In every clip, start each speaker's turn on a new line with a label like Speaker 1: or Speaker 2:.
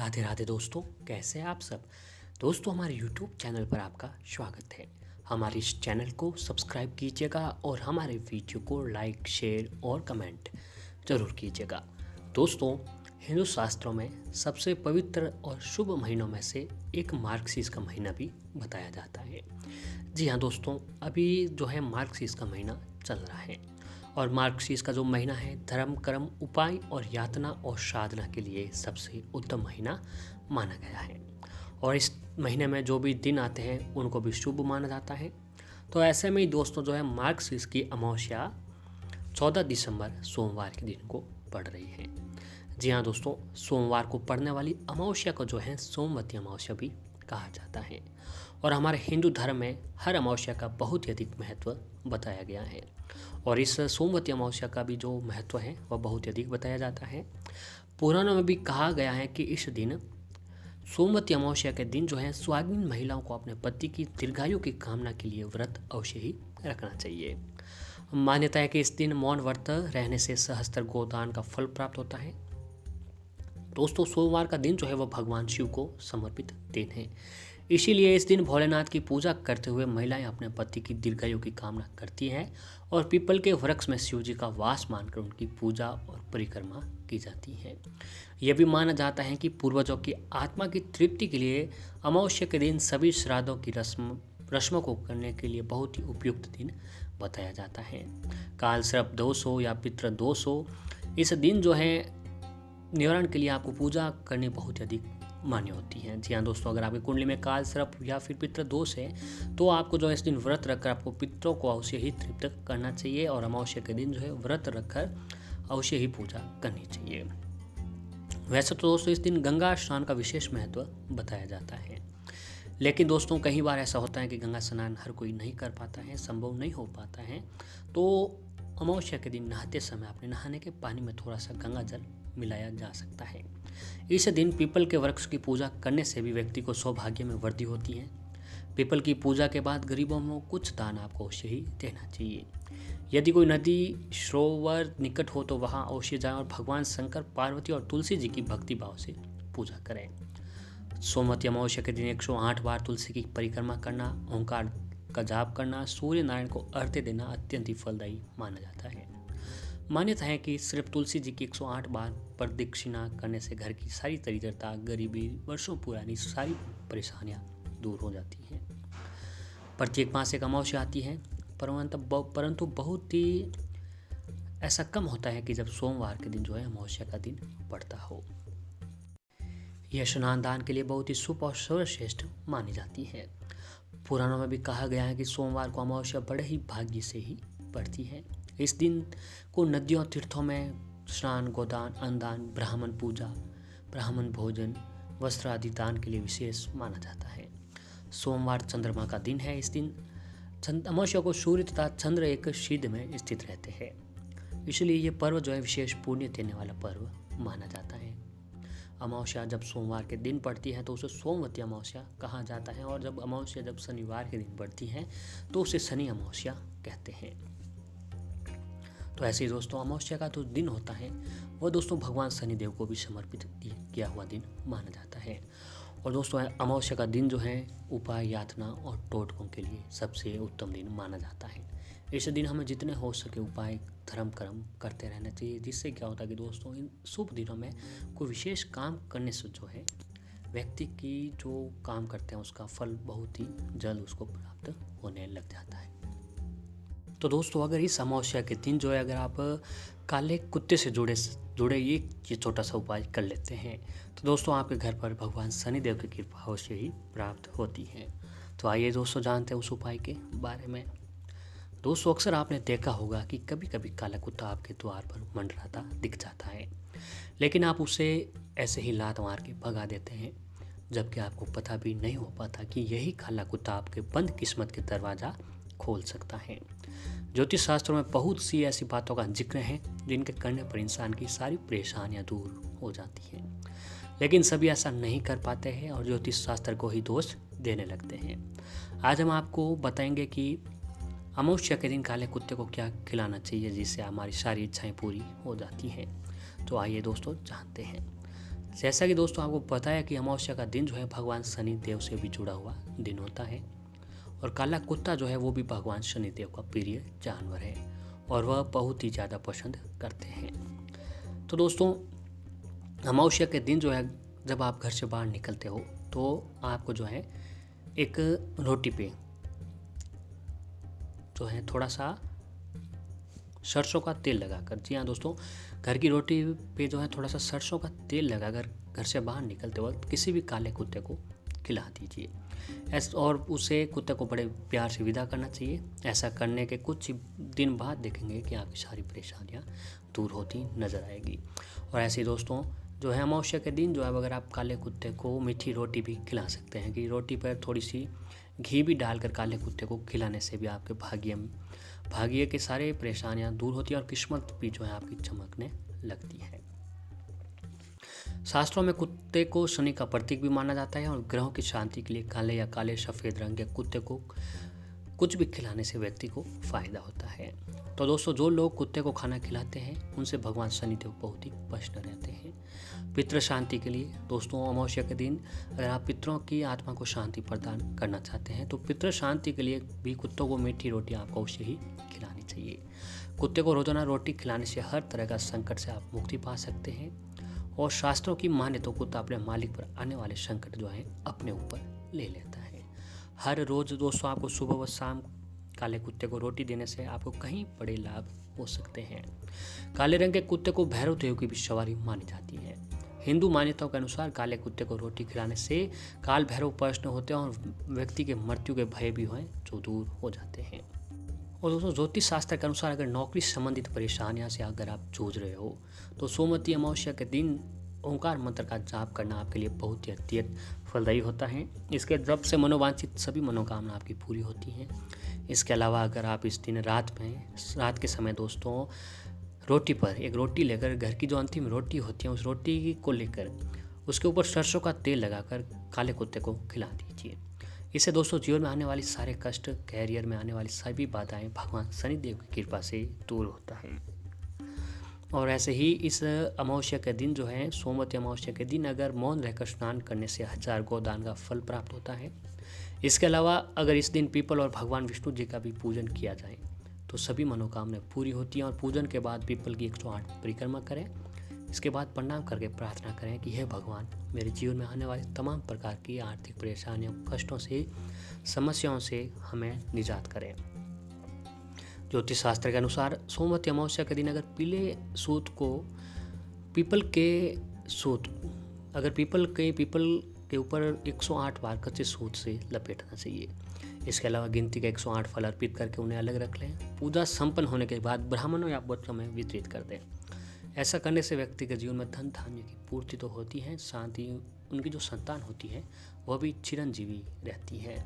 Speaker 1: राधे राधे दोस्तों, कैसे हैं आप सब। दोस्तों, हमारे YouTube चैनल पर आपका स्वागत है। हमारे इस चैनल को सब्सक्राइब कीजिएगा और हमारे वीडियो को लाइक, शेयर और कमेंट ज़रूर कीजिएगा। दोस्तों, हिंदू शास्त्रों में सबसे पवित्र और शुभ महीनों में से एक मार्गशीर्ष का महीना भी बताया जाता है। जी हाँ दोस्तों, अभी जो है मार्गशीर्ष का महीना चल रहा है और मार्गशीर्ष का जो महीना है धर्म, कर्म, उपाय और यातना और साधना के लिए सबसे उत्तम महीना माना गया है। और इस महीने में जो भी दिन आते हैं उनको भी शुभ माना जाता है। तो ऐसे में ही दोस्तों जो है मार्गशीर्ष की अमावस्या 14 दिसंबर सोमवार के दिन को पड़ रही है। जी हाँ दोस्तों, सोमवार को पड़ने वाली अमावस्या को जो है सोमवती अमावस्या भी कहा जाता है। और हमारे हिंदू धर्म में हर अमावस्या का बहुत ही अधिक महत्व बताया गया है। और इस सोमवती अमावस्या का भी जो महत्व है वह बहुत ही अधिक बताया जाता है। पुराणों में भी कहा गया है कि इस दिन सोमवती अमावस्या के दिन जो है सुहागिन महिलाओं को अपने पति की दीर्घायु की कामना के लिए व्रत अवश्य ही रखना चाहिए। मान्यता है कि इस दिन मौन व्रत रहने से सहस्त्र गोदान का फल प्राप्त होता है। दोस्तों, सोमवार का दिन जो है वह भगवान शिव को समर्पित दिन है। इसीलिए इस दिन भोलेनाथ की पूजा करते हुए महिलाएं अपने पति की दीर्घायु की कामना करती हैं और पीपल के वृक्ष में शिव जी का वास मानकर उनकी पूजा और परिक्रमा की जाती है। यह भी माना जाता है कि पूर्वजों की आत्मा की तृप्ति के लिए अमावस्या के दिन सभी श्राद्धों की रस्मों को करने के लिए बहुत ही उपयुक्त दिन बताया जाता है। काल सर्प दोष हो या पितृ दोष हो, इस दिन जो है निवारण के लिए आपको पूजा करनी बहुत ही अधिक मान्य होती है। जी हाँ दोस्तों, अगर आपकी कुंडली में काल सर्प या फिर पितृ दोष है तो आपको जो है इस दिन व्रत रखकर आपको पितरों को अवश्य ही तृप्त करना चाहिए और अमावस्या के दिन जो है व्रत रखकर अवश्य ही पूजा करनी चाहिए। वैसे तो दोस्तों इस दिन गंगा स्नान का विशेष महत्व बताया जाता है, लेकिन दोस्तों कई बार ऐसा होता है कि गंगा स्नान हर कोई नहीं कर पाता है, संभव नहीं हो पाता है। तो अमावस्या के दिन नहाते समय अपने नहाने के पानी में थोड़ा सा गंगा जल मिलाया जा सकता है। इस दिन पीपल के वृक्ष की पूजा करने से भी व्यक्ति को सौभाग्य में वृद्धि होती है। पीपल की पूजा के बाद गरीबों में कुछ दान आपको अवश्य ही देना चाहिए। यदि कोई नदी, सरोवर निकट हो तो वहाँ अवश्य जाएं और भगवान शंकर, पार्वती और तुलसी जी की भक्ति भाव से पूजा करें। सोमवती अमावस्या के दिन 108 बार तुलसी की परिक्रमा करना, ओंकार का जाप करना, सूर्य नारायण को अर्घ्य देना अत्यंत ही फलदायी माना जाता है। मान्यता है कि सिर्फ तुलसी जी की 108 बार प्रदक्षिणा करने से घर की सारी दरिद्रता, गरीबी, वर्षों पुरानी सारी परेशानियां दूर हो जाती हैं। प्रत्येक मास एक अमावस्या आती है, परंतु बहुत ही ऐसा कम होता है कि जब सोमवार के दिन जो है अमावस्या का दिन पड़ता हो। यह स्नान दान के लिए बहुत ही शुभ और सर्वश्रेष्ठ मानी जाती है। पुराणों में भी कहा गया है कि सोमवार को अमावस्या बड़े ही भाग्य से ही पड़ती है। इस दिन को नदियों, तीर्थों में स्नान, गोदान, अन्नदान, ब्राह्मण पूजा, ब्राह्मण भोजन, वस्त्र आदि दान के लिए विशेष माना जाता है। सोमवार चंद्रमा का दिन है। इस दिन अमावस्या को सूर्य तथा चंद्र एक सिद्ध में स्थित रहते हैं, इसलिए ये पर्व जो है विशेष पुण्य देने वाला पर्व माना जाता है। अमावस्या जब सोमवार के दिन पड़ती है तो उसे सोमवती अमावस्या कहा जाता है और जब अमावस्या जब शनिवार के दिन पड़ती है तो उसे शनि अमावस्या कहते हैं। तो ऐसे ही दोस्तों अमावस्या का जो दिन होता है वह दोस्तों भगवान शनिदेव को भी समर्पित किया हुआ दिन माना जाता है। और दोस्तों अमावस्या का दिन जो है उपाय, यातना और टोटकों के लिए सबसे उत्तम दिन माना जाता है। इस दिन हमें जितने हो सके उपाय, धर्म, कर्म करते रहना चाहिए, जिससे क्या होता है कि दोस्तों इन शुभ दिनों में कोई विशेष काम करने से जो है व्यक्ति की जो काम करते हैं उसका फल बहुत ही जल्द उसको प्राप्त होने लग जाता है। तो दोस्तों अगर इस अमावस्या के दिन जो है अगर आप काले कुत्ते से जुड़े ये छोटा सा उपाय कर लेते हैं तो दोस्तों आपके घर पर भगवान शनिदेव की कृपा अवश्य ही प्राप्त होती है। तो आइए दोस्तों जानते हैं उस उपाय के बारे में। दोस्तों अक्सर आपने देखा होगा कि कभी कभी काला कुत्ता आपके द्वार पर मंडराता दिख जाता है, लेकिन आप उसे ऐसे ही लात मार के भगा देते हैं, जबकि आपको पता भी नहीं हो पाता कि यही काला कुत्ता आपके बंद किस्मत के दरवाज़ा खोल सकता है। ज्योतिष शास्त्रों में बहुत सी ऐसी बातों का जिक्र है जिनके करने पर इंसान की सारी परेशानियां दूर हो जाती हैं, लेकिन सभी ऐसा नहीं कर पाते हैं और ज्योतिष शास्त्र को ही दोष देने लगते हैं। आज हम आपको बताएंगे कि अमावस्या के दिन काले कुत्ते को क्या खिलाना चाहिए जिससे हमारी सारी इच्छाएं पूरी हो जाती हैं। तो आइए दोस्तों जानते हैं। जैसा कि दोस्तों आपको पता है कि अमावस्या का दिन जो है भगवान शनि देव से भी जुड़ा हुआ दिन होता है, और काला कुत्ता जो है वो भी भगवान शनि देव का प्रिय जानवर है और वह बहुत ही ज़्यादा पसंद करते हैं। तो दोस्तों अमावस्या के दिन जो है जब आप घर से बाहर निकलते हो तो आपको जो है एक रोटी पे जो है थोड़ा सा सरसों का तेल लगाकर, जी हाँ दोस्तों, घर की रोटी पे जो है थोड़ा सा सरसों का तेल लगाकर घर से बाहर निकलते वक्त किसी भी काले कुत्ते को खिला दीजिए। और उसे कुत्ते को बड़े प्यार से विदा करना चाहिए। ऐसा करने के कुछ दिन बाद देखेंगे कि आपकी सारी परेशानियां दूर होती नज़र आएगी। और ऐसे ही दोस्तों जो है अमावस्या के दिन जो है अगर आप काले कुत्ते को मीठी रोटी भी खिला सकते हैं, कि रोटी पर थोड़ी सी घी भी डालकर काले कुत्ते को खिलाने से भी आपके भाग्य के सारे परेशानियां दूर होती है और किस्मत भी जो है आपकी चमकने लगती है। शास्त्रों में कुत्ते को शनि का प्रतीक भी माना जाता है और ग्रहों की शांति के लिए काले या काले सफ़ेद रंग के कुत्ते को कुछ भी खिलाने से व्यक्ति को फायदा होता है। तो दोस्तों जो लोग कुत्ते को खाना खिलाते हैं उनसे भगवान शनिदेव बहुत ही प्रसन्न रहते हैं। पितृ शांति के लिए दोस्तों अमावस्या के दिन अगर आप पितरों की आत्मा को शांति प्रदान करना चाहते हैं तो पितृ शांति के लिए भी कुत्तों को मीठी रोटी आपको अवश्य ही खिलानी चाहिए। कुत्ते को रोजाना रोटी खिलाने से हर तरह का संकट से आप मुक्ति पा सकते हैं और शास्त्रों की माने तो कुत्ता अपने मालिक पर आने वाले संकट जो है अपने ऊपर ले लेता है। हर रोज दोस्तों आपको सुबह व शाम काले कुत्ते को रोटी देने से आपको कहीं बड़े लाभ हो सकते हैं। काले रंग के कुत्ते को भैरव देव की भी सवारी मानी जाती है। हिंदू मान्यताओं के अनुसार काले कुत्ते को रोटी खिलाने से काल भैरव प्रसन्न होते हैं और व्यक्ति के मृत्यु के भय भी हैं जो दूर हो जाते हैं। और दोस्तों ज्योतिष शास्त्र के अनुसार अगर नौकरी संबंधित परेशानियां से अगर आप जूझ रहे हो तो सोमवती अमावस्या के दिन ओंकार मंत्र का जाप करना आपके लिए बहुत ही अत्यंत फलदायी होता है। इसके जप से मनोवांछित सभी मनोकामना आपकी पूरी होती हैं। इसके अलावा अगर आप इस दिन रात के समय दोस्तों रोटी पर एक रोटी लेकर, घर की जो अंतिम रोटी होती है उस रोटी को लेकर उसके ऊपर सरसों का तेल लगाकर काले कुत्ते को खिला दीजिए। इससे दोस्तों जीवन में आने वाली सारे कष्ट, कैरियर में आने वाली सभी बाधाएं भगवान शनिदेव की कृपा से दूर होता है। और ऐसे ही इस अमावस्या के दिन जो है सोमवती अमावस्या के दिन अगर मौन रहकर स्नान करने से 1000 गोदान का फल प्राप्त होता है। इसके अलावा अगर इस दिन पीपल और भगवान विष्णु जी का भी पूजन किया जाए तो सभी मनोकामनाएं पूरी होती हैं। और पूजन के बाद पीपल की 108 परिक्रमा करें। इसके बाद प्रणाम करके प्रार्थना करें कि हे भगवान, मेरे जीवन में आने वाली तमाम प्रकार की आर्थिक परेशानियों, कष्टों से, समस्याओं से हमें निजात करें। ज्योतिष शास्त्र के अनुसार सोमवती अमावस्या के दिन अगर पीपल के ऊपर 108 बार कच्चे सूत से लपेटना चाहिए। इसके अलावा गिनती के 108 फल अर्पित करके उन्हें अलग रख लें। पूजा संपन्न होने के बाद ब्राह्मणों या बच्चों में वितरित कर दें। ऐसा करने से व्यक्ति के जीवन में धन धान्य की पूर्ति तो होती है, साथ ही उनकी जो संतान होती है वह भी चिरंजीवी रहती है।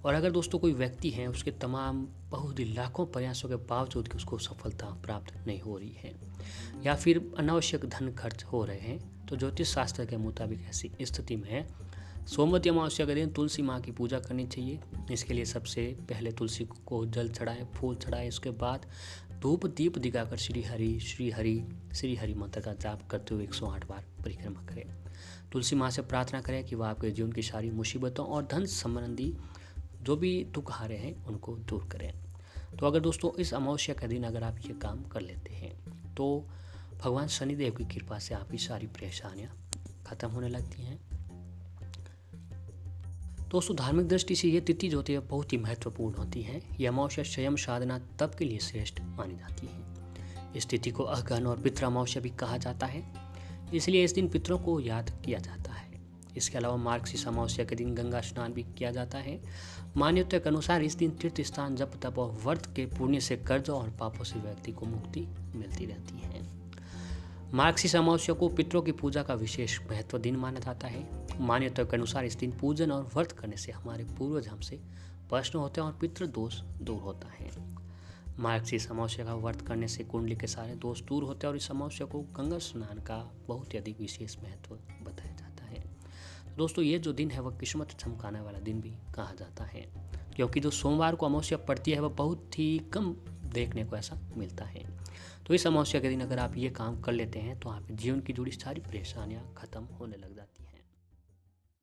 Speaker 1: और अगर दोस्तों कोई व्यक्ति है उसके तमाम बहुत ही लाखों प्रयासों के बावजूद कि उसको सफलता प्राप्त नहीं हो रही है या फिर अनावश्यक धन खर्च हो रहे हैं तो ज्योतिष शास्त्र के मुताबिक ऐसी स्थिति में सोमवती अमावस्या के दिन तुलसी माँ की पूजा करनी चाहिए। इसके लिए सबसे पहले तुलसी को जल चढ़ाएं, फूल चढ़ाएं। उसके बाद धूप दीप दिखाकर श्री हरि मंत्र का जाप करते हुए 108 बार परिक्रमा करें। तुलसी माँ से प्रार्थना करें कि वह आपके जीवन की सारी मुसीबतों और धन संबंधी जो भी दुख आ रहे हैं उनको दूर करें। तो अगर दोस्तों इस अमावस्या के दिन अगर आप ये काम कर लेते हैं तो भगवान शनिदेव की कृपा से आपकी सारी परेशानियाँ खत्म होने लगती हैं। दोस्तों धार्मिक दृष्टि से ये तिथि जो होती है बहुत ही महत्वपूर्ण होती है। यह अमावस्या स्वयं साधना तप के लिए श्रेष्ठ मानी जाती है। इस तिथि को अगहन और पितृ अमावस्या भी कहा जाता है, इसलिए इस दिन पितरों को याद किया जाता है। इसके अलावा मार्गशीर्ष अमावस्या के दिन गंगा स्नान भी किया जाता है। मान्यता के अनुसार इस दिन तीर्थ स्थान, जप तप और व्रत के पुण्य से कर्जों और पापों से व्यक्ति को मुक्ति मिलती रहती है। मार्गशीर्ष अमावस्या को पितरों की पूजा का विशेष महत्व दिन माना जाता है। मान्यता के अनुसार इस दिन पूजन और व्रत करने से हमारे पूर्वज हमसे प्रसन्न होते हैं और पितृ दोष दूर होता है। मार्गशीर्ष अमावस्या का व्रत करने से कुंडली के सारे दोष दूर होते हैं और इस अमावस्या को गंगा स्नान का बहुत ही अधिक विशेष महत्व बताया जाता है। दोस्तों ये जो दिन है वह किस्मत चमकाने वाला दिन भी कहा जाता है, क्योंकि जो सोमवार को अमावस्या पड़ती है वह बहुत ही कम देखने को ऐसा मिलता है। तो इस अमावस्या के दिन अगर आप ये काम कर लेते हैं तो आपके जीवन की जुड़ी सारी परेशानियाँ ख़त्म होने लगती हैं।